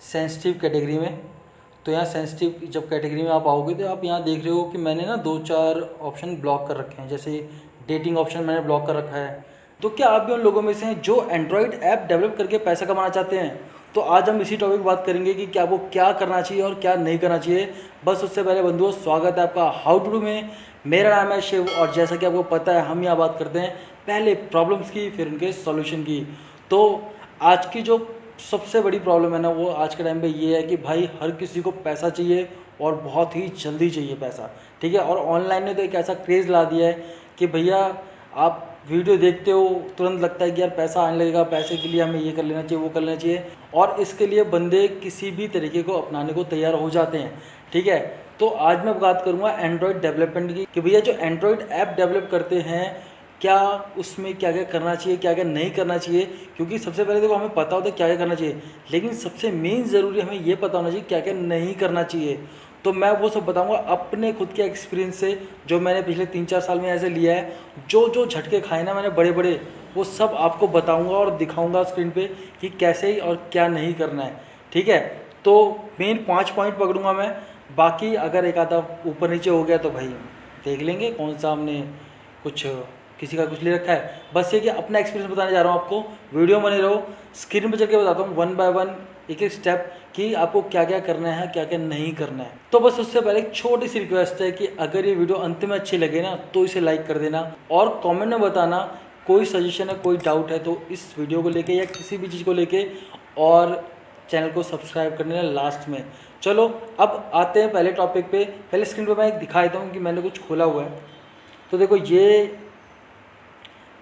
Sensitive category में। तो यहाँ सेंसिटिव जब कैटेगरी में आप आओगे तो आप यहाँ देख रहे हो कि मैंने ना 2-4 ऑप्शन ब्लॉक कर रखे हैं। जैसे डेटिंग ऑप्शन मैंने ब्लॉक कर रखा है। तो क्या आप भी उन लोगों में से हैं जो एंड्रॉयड ऐप डेवलप करके पैसा कमाना चाहते हैं? तो आज हम इसी टॉपिक पर बात करेंगे कि क्या वो क्या करना चाहिए और क्या नहीं करना चाहिए। बस उससे पहले बंधुओं, स्वागत है आपका हाउ टू डू में। मेरा नाम है शिव और जैसा कि आपको पता है हम यहाँ बात करते हैं पहले प्रॉब्लम्स की, फिर उनके सॉल्यूशन की। तो आज की जो सबसे बड़ी प्रॉब्लम है ना, वो आज के टाइम पे ये है कि भाई हर किसी को पैसा चाहिए और बहुत ही जल्दी चाहिए पैसा, ठीक है। और ऑनलाइन ने तो एक ऐसा क्रेज़ ला दिया है कि भैया आप वीडियो देखते हो तुरंत लगता है कि यार पैसा आने लगेगा, पैसे के लिए हमें ये कर लेना चाहिए, वो कर लेना चाहिए, और इसके लिए बंदे किसी भी तरीके को अपनाने को तैयार हो जाते हैं, ठीक है। तो आज मैं बात करूँगा एंड्रॉयड डेवलपमेंट की कि भैया जो एंड्रॉयड ऐप डेवलप करते हैं क्या उसमें क्या क्या करना चाहिए, क्या क्या नहीं करना चाहिए। क्योंकि सबसे पहले देखो हमें पता होता है क्या क्या करना चाहिए, लेकिन सबसे मेन ज़रूरी हमें ये पता होना चाहिए क्या क्या नहीं करना चाहिए। तो मैं वो सब बताऊंगा अपने खुद के एक्सपीरियंस से, जो मैंने पिछले 3-4 साल में ऐसे लिया है। जो जो झटके खाए ना मैंने बड़े बड़े, वो सब आपको बताऊंगा और दिखाऊंगा स्क्रीन पे कि कैसे और क्या नहीं करना है, ठीक है। तो मेन 5 पॉइंट पकड़ूंगा मैं, बाकी अगर एक आधा ऊपर नीचे हो गया तो भाई देख लेंगे कौन सा हमने कुछ किसी का कुछ ले रखा है। बस ये कि अपना एक्सपीरियंस बताने जा रहा हूँ आपको, वीडियो बने रहो, स्क्रीन पर चल के बताता हूँ वन बाय वन एक एक स्टेप कि आपको क्या क्या करना है क्या क्या नहीं करना है। तो बस उससे पहले एक छोटी सी रिक्वेस्ट है कि अगर ये वीडियो अंत में अच्छी लगे ना तो इसे लाइक कर देना और कमेंट में बताना कोई सजेशन है, कोई डाउट है तो इस वीडियो को लेके या किसी भी चीज़ को लेके, और चैनल को सब्सक्राइब करने लास्ट में। चलो अब आते हैं पहले टॉपिक पे। पहले स्क्रीन पर मैं एक दिखा देता हूँ कि मैंने कुछ खोला हुआ है। तो देखो ये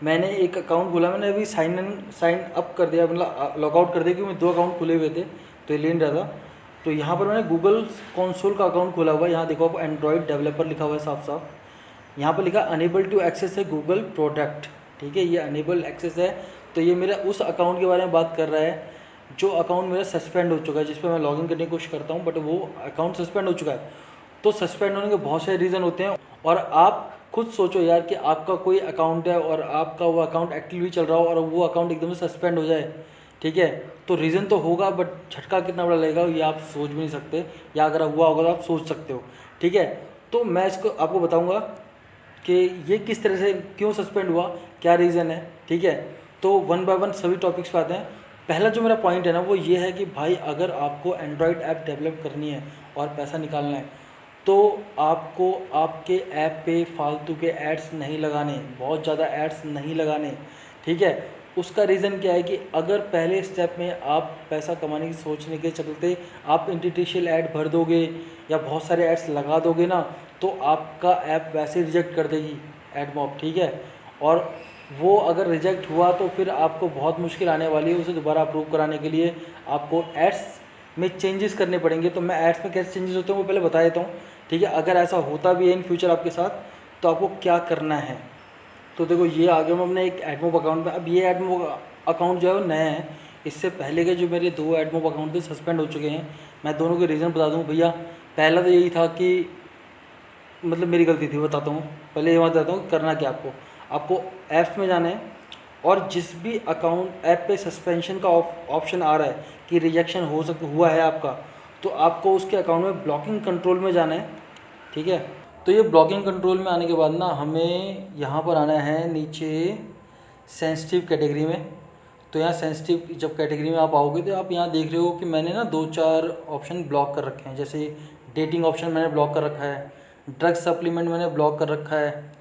मैंने एक अकाउंट खोला, मैंने अभी साइन अप कर दिया, मतलब लॉगआउट कर दिया, क्योंकि मैं 2 अकाउंट खुले हुए थे तो ये ले नहीं रहा था। तो यहाँ पर मैंने गूगल कंसोल का अकाउंट खोला हुआ है। यहाँ देखो आपको एंड्रॉयड डेवलपर लिखा हुआ है साफ साफ। यहाँ पर लिखा अनेबल टू एक्सेस है गूगल प्रोडक्ट, ठीक है, ये अनेबल एक्सेस है। तो ये मेरा उस अकाउंट के बारे में बात कर रहा है जो अकाउंट मेरा सस्पेंड हो चुका है, जिस पर मैं लॉगिन करने की कोशिश करता हूँ, बट वो अकाउंट सस्पेंड हो चुका है। तो सस्पेंड होने के बहुत सारे रीज़न होते हैं, और आप खुद सोचो यार कि आपका कोई अकाउंट है और आपका वो अकाउंट एक्टिवली चल रहा हो और वो अकाउंट एकदम से सस्पेंड हो जाए, ठीक है, तो रीज़न तो होगा, बट झटका कितना बड़ा लगेगा ये आप सोच भी नहीं सकते, या अगर हुआ होगा तो आप सोच सकते हो, ठीक है। तो मैं इसको आपको बताऊंगा कि ये किस तरह से क्यों सस्पेंड हुआ, क्या रीज़न है, ठीक है। तो वन बाय वन सभी टॉपिक्स पे आते हैं। पहला जो मेरा पॉइंट है ना वो ये है कि भाई अगर आपको एंड्रॉयड ऐप डेवलप करनी है और पैसा निकालना है तो आपको आपके ऐप पे फालतू के एड्स नहीं लगाने, बहुत ज़्यादा एड्स नहीं लगाने, ठीक है। उसका रीज़न क्या है कि अगर पहले स्टेप में आप पैसा कमाने की सोचने के चलते आप इंटरस्टेशियल ऐड भर दोगे या बहुत सारे एड्स लगा दोगे ना, तो आपका ऐप वैसे रिजेक्ट कर देगी एडमॉब, ठीक है। और वो अगर रिजेक्ट हुआ तो फिर आपको बहुत मुश्किल आने वाली है उसे दोबारा अप्रूव कराने के लिए। आपको एड्स में चेंजेस करने पड़ेंगे। तो मैं एड्स में कैसे चेंजेस होते हैं वो पहले बता देता हूँ, ठीक है। अगर ऐसा होता भी है इन फ्यूचर आपके साथ तो आपको क्या करना है। तो देखो ये आ गया मैं अपने एक एडमोब अकाउंट पे। अब ये एडमोब अकाउंट जो है वो नया है, इससे पहले के जो मेरे 2 एडमोब अकाउंट थे सस्पेंड हो चुके हैं। मैं दोनों के रीज़न बता दूँ भैया। पहला तो यही था कि मतलब मेरी गलती थी, बताता हूँ। पहले ये बताता हूँ करना क्या आपको। आपको ऐप में जाना है और जिस भी अकाउंट ऐप पे सस्पेंशन का ऑप्शन आ रहा है कि रिजेक्शन हुआ है आपका, तो आपको उसके अकाउंट में ब्लॉकिंग कंट्रोल में जाना है, ठीक है। तो ये ब्लॉकिंग कंट्रोल में आने के बाद ना हमें यहाँ पर आना है नीचे सेंसिटिव कैटेगरी में। तो यहाँ सेंसिटिव जब कैटेगरी में आप आओगे तो आप यहाँ देख रहे हो कि मैंने ना 2-4 ऑप्शन ब्लॉक कर रखे हैं। जैसे डेटिंग ऑप्शन मैंने ब्लॉक कर रखा है, ड्रग सप्लीमेंट मैंने ब्लॉक कर रखा है,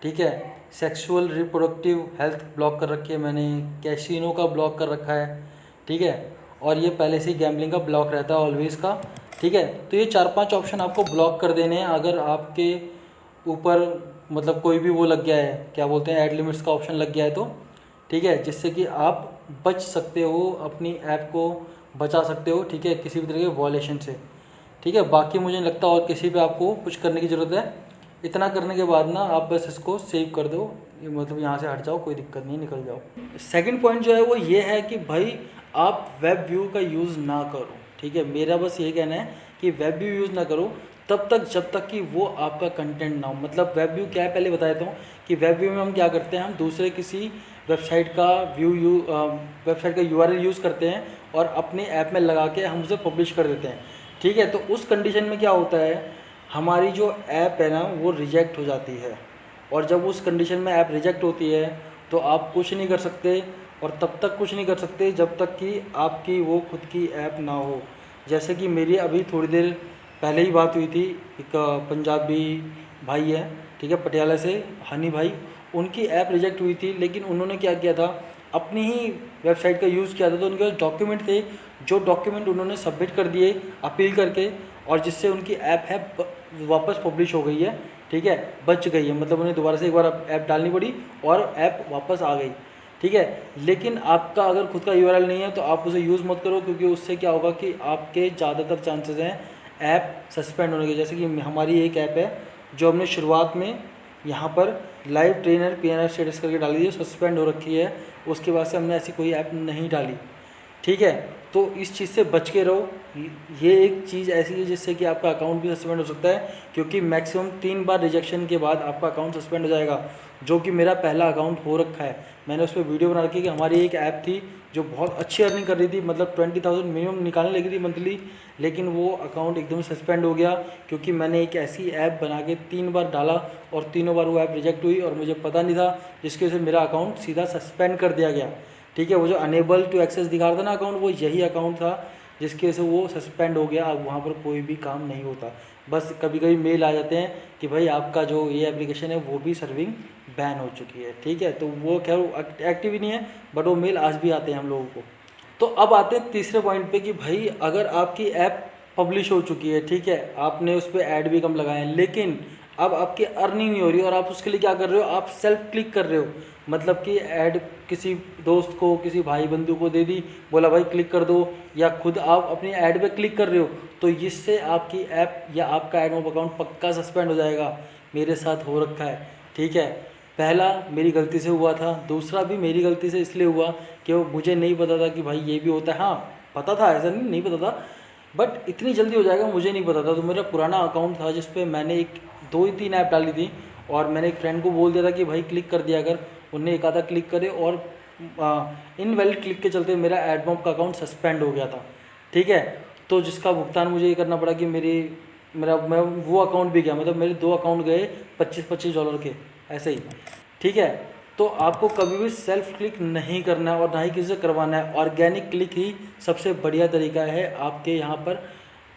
ठीक है, सेक्सुअल रिप्रोडक्टिव हेल्थ ब्लॉक कर रखी है मैंने, कैसीनो का ब्लॉक कर रखा है, ठीक है, और ये पहले से ही गैम्बलिंग का ब्लॉक रहता है ऑलवेज का, ठीक है। तो ये 4-5 ऑप्शन आपको ब्लॉक कर देने हैं अगर आपके ऊपर मतलब कोई भी वो लग गया है, क्या बोलते हैं, ऐड लिमिट्स का ऑप्शन लग गया है, तो ठीक है, जिससे कि आप बच सकते हो, अपनी ऐप को बचा सकते हो, ठीक है, किसी भी तरह के वॉयलेशन से, ठीक है। बाकी मुझे नहीं लगता और किसी पे आपको कुछ करने की ज़रूरत है। इतना करने के बाद ना आप बस इसको सेव कर दो, मतलब यहाँ से हट जाओ, कोई दिक्कत नहीं, निकल जाओ। सेकंड पॉइंट जो है वो ये है कि भाई आप वेब व्यू का यूज़ ना करो, ठीक है। मेरा बस ये कहना है कि वेब व्यू यूज़ ना करो तब तक जब तक कि वो आपका कंटेंट ना हो। मतलब वेब व्यू क्या है पहले बता देता हूँ कि वेब व्यू में हम क्या करते हैं, हम दूसरे किसी वेबसाइट का वेबसाइट का URL यूज़ करते हैं और अपने ऐप में लगा के हम उसे पब्लिश कर देते हैं। ठीक है, तो उस कंडीशन में क्या होता है, हमारी जो ऐप है ना वो रिजेक्ट हो जाती है, और जब उस कंडीशन में ऐप रिजेक्ट होती है तो आप कुछ नहीं कर सकते, और तब तक कुछ नहीं कर सकते जब तक कि आपकी वो खुद की ऐप ना हो। जैसे कि मेरी अभी थोड़ी देर पहले ही बात हुई थी, एक पंजाबी भाई है, ठीक है, पटियाला से, हनी भाई, उनकी ऐप रिजेक्ट हुई थी, लेकिन उन्होंने क्या किया था, अपनी ही वेबसाइट का यूज़ किया था। तो उनके पास डॉक्यूमेंट थे, जो डॉक्यूमेंट उन्होंने सबमिट कर दिए अपील करके, और जिससे उनकी ऐप है वापस पब्लिश हो गई है। ठीक है, बच गई है, मतलब उन्हें दोबारा से एक बार ऐप डालनी पड़ी और ऐप वापस आ गई। ठीक है, लेकिन आपका अगर खुद का URL नहीं है तो आप उसे यूज़ मत करो, क्योंकि उससे क्या होगा कि आपके ज़्यादातर चांसेस हैं ऐप सस्पेंड होने के। जैसे कि हमारी एक ऐप है जो हमने शुरुआत में यहाँ पर लाइव ट्रेनर PNR स्टेटस करके डाली थी, सस्पेंड हो रखी है, उसके बाद से हमने ऐसी कोई ऐप नहीं डाली। ठीक है, तो इस चीज़ से बच के रहो। ये एक चीज़ ऐसी है जिससे कि आपका अकाउंट भी सस्पेंड हो सकता है, क्योंकि मैक्सिमम 3 बार रिजेक्शन के बाद आपका अकाउंट सस्पेंड हो जाएगा, जो कि मेरा पहला अकाउंट हो रखा है। मैंने उस पर वीडियो बना रखी है कि हमारी एक ऐप थी जो बहुत अच्छी अर्निंग कर रही थी, मतलब 20,000 मिनिमम निकालने लगी थी मंथली, लेकिन वो अकाउंट एकदम सस्पेंड हो गया, क्योंकि मैंने एक ऐसी ऐप बना के 3 बार डाला और तीनों बार वो ऐप रिजेक्ट हुई और मुझे पता नहीं था, जिसकी वजह से मेरा अकाउंट सीधा सस्पेंड कर दिया गया। ठीक है, वो जो अनेबल टू एक्सेस दिखा रहा था ना अकाउंट, वो यही अकाउंट था जिसकी वजह से वो सस्पेंड हो गया। अब वहाँ पर कोई भी काम नहीं होता, बस कभी कभी मेल आ जाते हैं कि भाई आपका जो ये एप्लीकेशन है वो भी सर्विंग बैन हो चुकी है। ठीक है, तो वो खैर एक्टिव ही नहीं है, बट वो मेल आज भी आते हैं हम लोगों को। तो अब आते हैं तीसरे पॉइंट पे कि भाई अगर आपकी ऐप पब्लिश हो चुकी है, ठीक है, आपने उस पर ऐड भी कम लगाए हैं, लेकिन अब आपकी अर्निंग नहीं हो रही, और आप उसके लिए क्या कर रहे हो, आप सेल्फ क्लिक कर रहे हो, मतलब कि ऐड किसी दोस्त को, किसी भाई बंधु को दे दी, बोला भाई क्लिक कर दो, या खुद आप अपनी ऐड पे क्लिक कर रहे हो, तो इससे आपकी ऐप या आपका एडमोब अकाउंट पक्का सस्पेंड हो जाएगा। मेरे साथ हो रखा है। ठीक है, पहला मेरी गलती से हुआ था, दूसरा भी मेरी गलती से इसलिए हुआ कि वो मुझे नहीं पता था कि भाई ये भी होता है। हाँ पता था, ऐसा नहीं पता था, बट इतनी जल्दी हो जाएगा मुझे नहीं पता था। तो मेरा पुराना अकाउंट था जिस पे मैंने 2 ही 3 ऐप डाली थी, और मैंने एक फ्रेंड को बोल दिया था कि भाई क्लिक कर दिया अगर, उनने एक आधा क्लिक करे, और इनवैलिड क्लिक के चलते मेरा एडमॉब का अकाउंट सस्पेंड हो गया था। ठीक है, तो जिसका भुगतान मुझे ये करना पड़ा कि मैं वो अकाउंट भी गया, मतलब मेरे 2 अकाउंट गए $25-25 के, ऐसे ही। ठीक है, तो आपको कभी भी सेल्फ क्लिक नहीं करना है और ना ही किसी से करवाना है। ऑर्गेनिक क्लिक ही सबसे बढ़िया तरीका है आपके यहाँ पर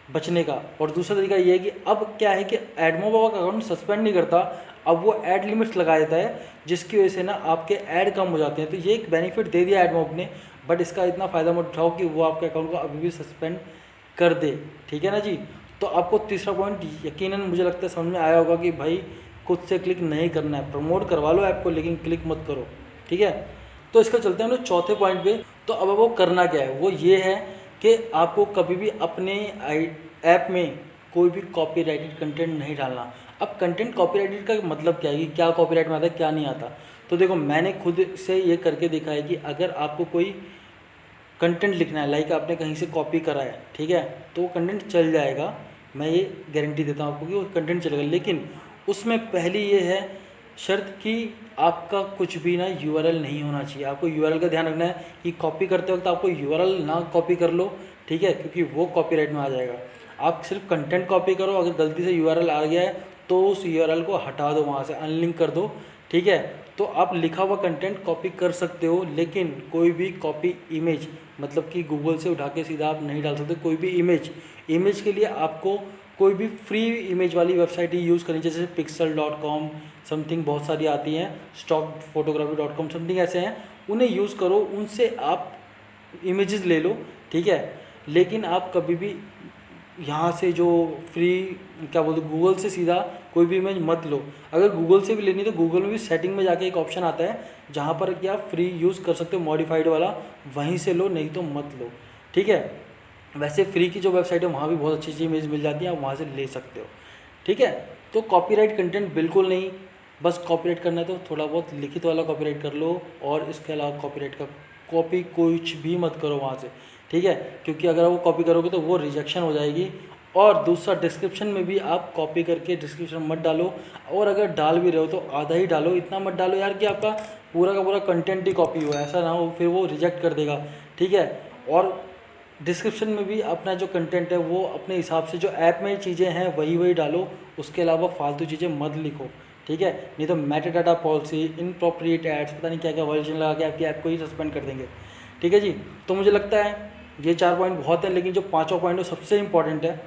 बचने का। और दूसरा तरीका ये है कि अब क्या है कि एडमोब का अकाउंट सस्पेंड नहीं करता, अब वो ऐड लिमिट्स लगा देता है, जिसकी वजह से ना आपके ऐड कम हो जाते हैं। तो ये एक बेनिफिट दे दिया एडमोब ने, बट इसका इतना फ़ायदा मत उठाओ कि वो आपके अकाउंट को अभी भी सस्पेंड कर दे। ठीक है ना जी। तो आपको तीसरा पॉइंट यकीनन मुझे लगता है समझ में आया होगा कि भाई खुद से क्लिक नहीं करना है, प्रमोट करवा लो ऐप को लेकिन क्लिक मत करो। ठीक है, तो इसका चलते हैं हम लोग चौथे पॉइंट पे। तो अब वो करना क्या है, वो ये है कि आपको कभी भी अपने ऐप में कोई भी कॉपीराइटेड कंटेंट नहीं डालना। अब कंटेंट कॉपीराइटेड का मतलब क्या है कि क्या कॉपीराइट में आता है क्या नहीं आता। तो देखो मैंने खुद से ये करके देखा है कि अगर आपको कोई कंटेंट लिखना है, लाइक आपने कहीं से कॉपी करा है, ठीक है, तो वो कंटेंट चल जाएगा, मैं ये गारंटी देता हूँ आपको कि वो कंटेंट चलेगा। लेकिन उसमें पहली ये है शर्त कि आपका कुछ भी ना URL नहीं होना चाहिए। आपको URL का ध्यान रखना है कि कॉपी करते वक्त आपको URL ना कॉपी कर लो, ठीक है, क्योंकि वो कॉपीराइट में आ जाएगा। आप सिर्फ कंटेंट कॉपी करो, अगर गलती से URL आ गया है तो उस URL को हटा दो, वहाँ से अनलिंक कर दो। ठीक है, तो आप लिखा हुआ कंटेंट कॉपी कर सकते हो, लेकिन कोई भी कॉपी इमेज, मतलब कि गूगल से उठा के सीधा आप नहीं डाल सकते। कोई भी इमेज के लिए आपको कोई भी फ्री इमेज वाली वेबसाइट ही यूज़ करनी, जैसे pixel.com समथिंग बहुत सारी आती हैं, stockphotography.com समथिंग ऐसे हैं, उन्हें यूज़ करो, उनसे आप इमेजेस ले लो। ठीक है, लेकिन आप कभी भी यहाँ से जो फ्री क्या बोलते गूगल से सीधा कोई भी इमेज मत लो। अगर गूगल से भी लेनी तो गूगल में भी सेटिंग में जाके एक ऑप्शन आता है जहाँ पर कि आप फ्री यूज़ कर सकते हो मॉडिफाइड वाला, वहीं से लो, नहीं तो मत लो। ठीक है, वैसे फ्री की जो वेबसाइट है वहाँ भी बहुत अच्छी अच्छी इमेज मिल जाती है, आप वहाँ से ले सकते हो। ठीक है, तो कॉपीराइट कंटेंट बिल्कुल नहीं, बस कॉपीराइट करना है तो थोड़ा बहुत लिखित वाला कॉपीराइट कर लो, और इसके अलावा कॉपीराइट का कॉपी कुछ भी मत करो वहाँ से। ठीक है, क्योंकि अगर वो कॉपी करोगे तो वो रिजेक्शन हो जाएगी। और दूसरा, डिस्क्रिप्शन में भी आप कॉपी करके डिस्क्रिप्शन मत डालो, और अगर डाल भी रहे हो तो आधा ही डालो, इतना मत डालो यार कि आपका पूरा का पूरा कंटेंट ही कॉपी हुआ है, ऐसा ना हो फिर वो रिजेक्ट कर देगा, ठीक है। और डिस्क्रिप्शन में भी अपना जो कंटेंट है वो अपने हिसाब से जो ऐप में चीज़ें हैं वही वही डालो, उसके अलावा फालतू चीज़ें मत लिखो, ठीक है। नहीं तो meta data policy, inappropriate ads, पता नहीं क्या क्या वर्जन लगा के आपकी ऐप को ही सस्पेंड कर देंगे, ठीक है जी। तो मुझे लगता है ये 4 पॉइंट बहुत है, लेकिन जो 5वां पॉइंट है सबसे इंपॉर्टेंट है।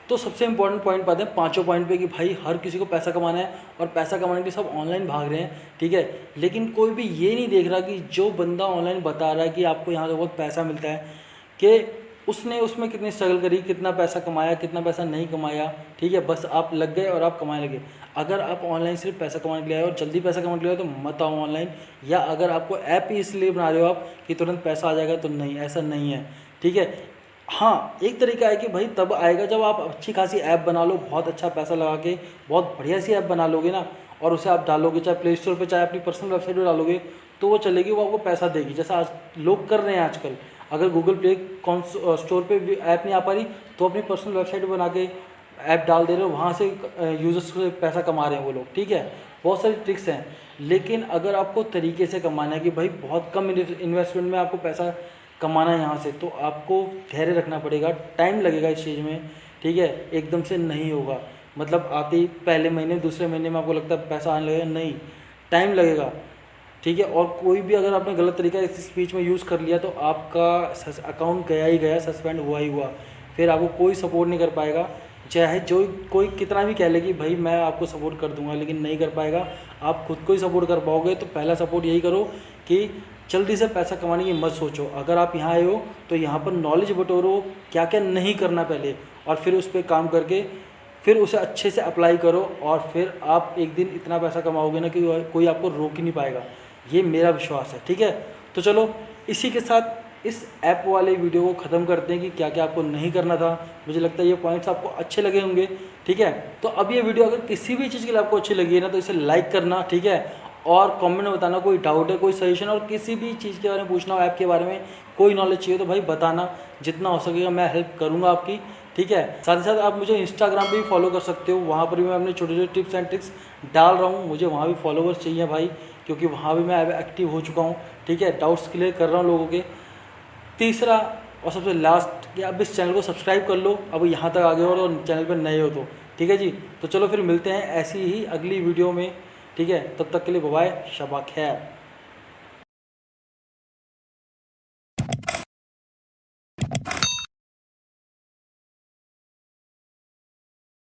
तो सबसे इंपॉर्टेंट पॉइंट पाते हैं 5वां पॉइंट पे कि भाई हर किसी को पैसा कमाना है और पैसा कमाने के लिए सब ऑनलाइन भाग रहे हैं, ठीक है। लेकिन कोई भी ये नहीं देख रहा कि जो बंदा ऑनलाइन बता रहा है कि आपको यहाँ से बहुत पैसा मिलता है, कि उसने उसमें कितनी स्ट्रगल करी, कितना पैसा कमाया, कितना पैसा नहीं कमाया, ठीक है। बस आप लग गए और आप कमाने लगे। अगर आप ऑनलाइन सिर्फ पैसा कमाने के लिए आए और जल्दी पैसा कमाने के लिए आए तो मत आओ ऑनलाइन। या अगर आपको ऐप ही इसलिए बना रहे हो आप कि तुरंत पैसा आ जाएगा, तो नहीं, ऐसा नहीं है, ठीक है। हाँ, एक तरीका है कि भाई तब आएगा जब आप अच्छी खासी ऐप बना लो, बहुत अच्छा पैसा लगा के बहुत बढ़िया सी ऐप बना लोगे ना, और उसे आप डालोगे चाहे प्ले स्टोर पे चाहे अपनी पर्सनल वेबसाइट पे डालोगे, तो वो चलेगी, वो आपको पैसा देगी, जैसा आज लोग कर रहे हैं आजकल। अगर गूगल प्ले स्टोर पे भी ऐप नहीं आ पा रही तो अपनी पर्सनल वेबसाइट बना के ऐप डाल दे रहे हो, वहाँ से यूजर्स से पैसा कमा रहे हैं वो लोग, ठीक है। बहुत सारी ट्रिक्स हैं, लेकिन अगर आपको तरीके से कमाना है कि भाई बहुत कम इन्वेस्टमेंट में आपको पैसा कमाना है यहाँ से, तो आपको धैर्य रखना पड़ेगा, टाइम लगेगा इस चीज़ में, ठीक है। एकदम से नहीं होगा, मतलब आते ही पहले महीने दूसरे महीने में आपको लगता है पैसा आने लगेगा, नहीं, टाइम लगेगा, ठीक है। और कोई भी अगर आपने गलत तरीका इस स्पीच में यूज़ कर लिया तो आपका अकाउंट गया ही गया, सस्पेंड हुआ ही हुआ, फिर आपको कोई सपोर्ट नहीं कर पाएगा। चाहे जो कोई कितना भी कह ले कि भाई मैं आपको सपोर्ट कर दूंगा, लेकिन नहीं कर पाएगा। आप खुद को ही सपोर्ट कर पाओगे। तो पहला सपोर्ट यही करो कि जल्दी से पैसा कमाने की मत सोचो। अगर आप यहाँ आए हो तो यहाँ पर नॉलेज बटोरो, क्या क्या नहीं करना पहले, और फिर उस पर काम करके फिर उसे अच्छे से अप्लाई करो, और फिर आप एक दिन इतना पैसा कमाओगे ना कि कोई आपको रोक ही नहीं पाएगा। ये मेरा विश्वास है, ठीक है। तो चलो इसी के साथ इस ऐप वाले वीडियो को ख़त्म करते हैं कि क्या क्या आपको नहीं करना था। मुझे लगता है ये पॉइंट्स आपको अच्छे लगे होंगे, ठीक है। तो अब ये वीडियो अगर किसी भी चीज़ के लिए आपको अच्छी लगी है ना, तो इसे लाइक करना, ठीक है। और कमेंट में बताना कोई डाउट है, कोई सजेशन, और किसी भी चीज़ के बारे में पूछना हो, ऐप के बारे में कोई नॉलेज चाहिए तो भाई बताना, जितना हो सकेगा मैं हेल्प करूँगा आपकी, ठीक है। साथ ही साथ आप मुझे इंस्टाग्राम पे भी फॉलो कर सकते हो, वहाँ पर भी मैं अपने छोटे छोटे टिप्स एंड ट्रिक्स डाल रहा हूँ। मुझे वहाँ भी फॉलोवर्स चाहिए भाई, क्योंकि वहाँ भी मैं एक्टिव हो चुका हूँ, ठीक है। डाउट्स क्लियर कर रहा हूँ लोगों के। तीसरा और सबसे लास्ट कि आप इस चैनल को सब्सक्राइब कर लो, अब यहाँ तक आ गए हो और चैनल पर नए हो तो, ठीक है जी। तो चलो फिर मिलते हैं ऐसी ही अगली वीडियो में, ठीक है। तब तक के लिए बाय बाय, शबा खैर।